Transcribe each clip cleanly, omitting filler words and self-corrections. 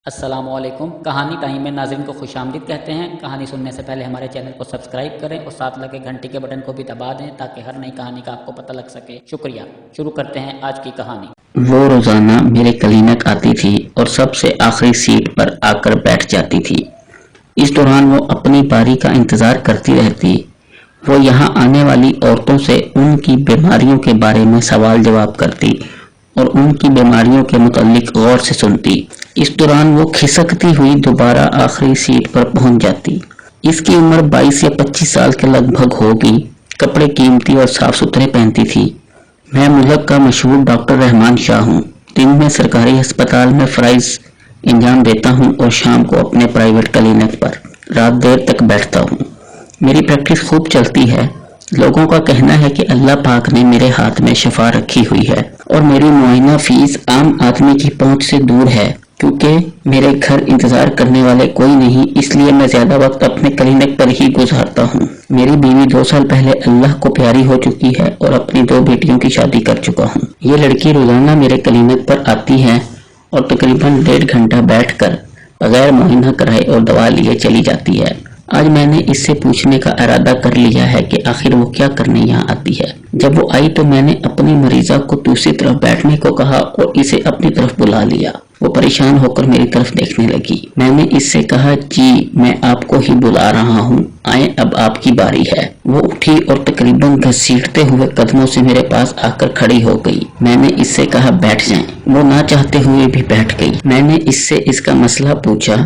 السلام علیکم۔ کہانی ٹائم میں ناظرین کو خوش آمدید کہتے ہیں۔ کہانی سننے سے پہلے ہمارے چینل کو سبسکرائب کریں اور ساتھ لگے گھنٹی کے بٹن کو بھی دبا دیں تاکہ ہر نئی کہانی کا آپ کو پتہ لگ سکے۔ شکریہ۔ شروع کرتے ہیں آج کی کہانی۔ وہ روزانہ میرے کلینک آتی تھی اور سب سے آخری سیٹ پر آ کر بیٹھ جاتی تھی۔ اس دوران وہ اپنی باری کا انتظار کرتی رہتی۔ وہ یہاں آنے والی عورتوں سے ان کی بیماریوں کے بارے میں سوال جواب کرتی اور ان کی بیماریوں کے متعلق غور سے سنتی۔ اس دوران وہ کھسکتی ہوئی دوبارہ آخری سیٹ پر پہنچ جاتی۔ اس کی عمر 22 یا 25 سال کے لگ بھگ ہوگی۔ کپڑے قیمتی اور صاف ستھرے پہنتی تھی۔ میں ملک کا مشہور ڈاکٹر رحمان شاہ ہوں۔ دن میں سرکاری ہسپتال میں فرائض انجام دیتا ہوں اور شام کو اپنے پرائیویٹ کلینک پر رات دیر تک بیٹھتا ہوں۔ میری پریکٹس خوب چلتی ہے۔ لوگوں کا کہنا ہے کہ اللہ پاک نے میرے ہاتھ میں شفا رکھی ہوئی ہے اور میری معائنہ فیس عام آدمی کی پہنچ سے دور ہے۔ کیونکہ میرے گھر انتظار کرنے والے کوئی نہیں، اس لیے میں زیادہ وقت اپنے کلینک پر ہی گزارتا ہوں۔ میری بیوی 2 سال پہلے اللہ کو پیاری ہو چکی ہے اور اپنی 2 بیٹیوں کی شادی کر چکا ہوں۔ یہ لڑکی روزانہ میرے کلینک پر آتی ہے اور تقریباً 1.5 گھنٹہ بیٹھ کر بغیر معائنہ کرائے اور دوا لیے چلی جاتی ہے۔ آج میں نے اس سے پوچھنے کا ارادہ کر لیا ہے کہ آخر وہ کیا کرنے یہاں آتی ہے۔ جب وہ آئی تو میں نے اپنی مریضہ کو دوسری طرف بیٹھنے کو کہا اور اسے اپنی طرف بلا لیا۔ وہ پریشان ہو کر میری طرف دیکھنے لگی۔ میں نے اس سے کہا، جی میں آپ کو ہی بلا رہا ہوں، آئیں اب آپ کی باری ہے۔ وہ اٹھی اور تقریباً گھسیٹتے ہوئے قدموں سے میرے پاس آ کر کھڑی ہو گئی۔ میں نے اس سے کہا بیٹھ جائیں۔ وہ نہ چاہتے ہوئے بھی بیٹھ گئی۔ میں نے اس سے اس کا مسئلہ پوچھا۔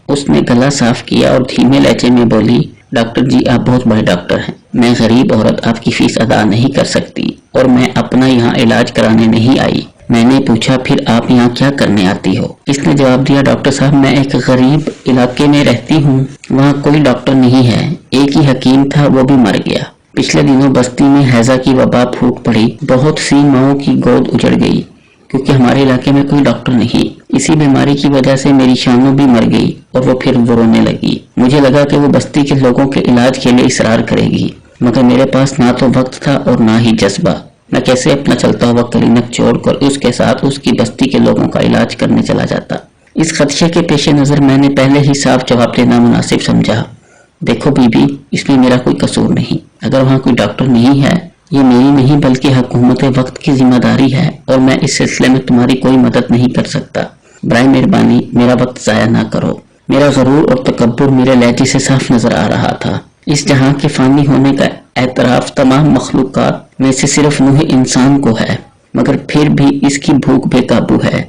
اس نے گلا صاف کیا اور دھیمے لہجے میں بولی، ڈاکٹر جی آپ بہت بڑے ڈاکٹر ہیں، میں غریب عورت آپ کی فیس ادا نہیں کر سکتی اور میں اپنا یہاں علاج کرانے نہیں آئی۔ میں نے پوچھا پھر آپ یہاں کیا کرنے آتی ہو؟ اس نے جواب دیا، ڈاکٹر صاحب میں ایک غریب علاقے میں رہتی ہوں، وہاں کوئی ڈاکٹر نہیں ہے، ایک ہی حکیم تھا وہ بھی مر گیا۔ پچھلے دنوں بستی میں ہیضہ کی وبا پھوٹ پڑی، بہت سی ماؤں کی گود اجڑ گئی کیونکہ ہمارے علاقے میں کوئی ڈاکٹر نہیں۔ اسی بیماری کی وجہ سے میری شانو بھی مر گئی اور وہ پھر رونے لگی۔ مجھے لگا کہ وہ بستی کے لوگوں کے علاج کے لیے اصرار کرے گی، مگر میرے پاس نہ تو وقت تھا اور نہ ہی جذبہ۔ میں کیسے اپنا چلتا ہوا کلینک چھوڑ کر اس کے ساتھ اس کی بستی کے لوگوں کا علاج کرنے چلا جاتا۔ اس خدشے کے پیش نظر میں نے پہلے ہی صاف جواب دینا مناسب سمجھا، دیکھو بی بی اس میں میرا کوئی قصور نہیں، اگر وہاں کوئی ڈاکٹر نہیں ہے یہ میری نہیں بلکہ حکومت وقت کی ذمہ داری ہے اور میں اس سلسلے میں تمہاری کوئی مدد نہیں کر سکتا۔ برائے مہربانی میرا وقت ضائع نہ کرو۔ میرا غرور اور تکبر میرے لہجے سے صاف نظر آ رہا تھا۔ اس جہاں کے فانی ہونے کا اعتراف تمام مخلوقات میں سے صرف نوح انسان کو ہے، مگر پھر بھی اس کی بھوک بے قابو ہے،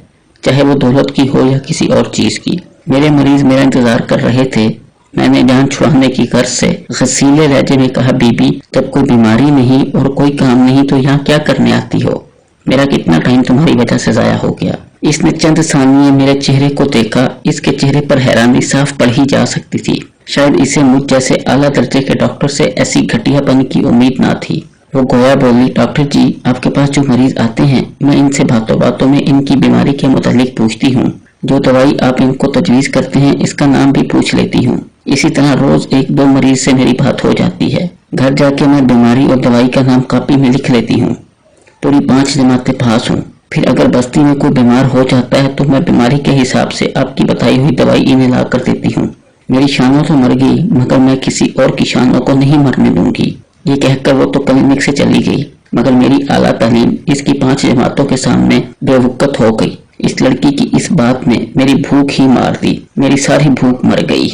چاہے وہ دولت کی ہو یا کسی اور چیز کی۔ میرے مریض میرا انتظار کر رہے تھے۔ میں نے جان چھڑانے کی غرض سے غصیلے لہجے میں کہا، بی بی جب کوئی بیماری نہیں اور کوئی کام نہیں تو یہاں کیا کرنے آتی ہو؟ میرا کتنا ٹائم تمہاری وجہ سے ضائع ہو گیا۔ اس نے چند ثانیے میرے چہرے کو دیکھا۔ اس کے چہرے پر حیرانی صاف پڑھی جا سکتی تھی، شاید اسے مجھ جیسے اعلیٰ درجے کے ڈاکٹر سے ایسی گھٹیا پن کی امید نہ تھی۔ وہ گویا بولی، ڈاکٹر جی آپ کے پاس جو مریض آتے ہیں میں ان سے باتوں باتوں میں ان کی بیماری کے متعلق پوچھتی ہوں، جو دوائی آپ ان کو تجویز کرتے ہیں اس کا نام بھی پوچھ لیتی ہوں۔ اسی طرح روز 1-2 مریض سے میری بات ہو جاتی ہے۔ گھر جا کے میں بیماری اور دوائی کا نام کاپی میں لکھ لیتی ہوں۔ پوری 5 جماعتیں پاس ہوں۔ پھر اگر بستی میں کوئی بیمار ہو جاتا ہے تو میں بیماری کے حساب سے آپ کی بتائی ہوئی دوائی انہیں لا کر دیتی ہوں۔ میری شانوں تو مر گئی مگر میں کسی اور کی شانوں کو نہیں مرنے دوں گی۔ یہ کہہ کر وہ تو کلینک سے چلی گئی، مگر میری اعلیٰ تعلیم اس کی 5 جماعتوں کے سامنے بے وقت ہو گئی۔ اس لڑکی کی اس بات نے میری بھوک ہی مار دی، میری ساری بھوک مر گئی۔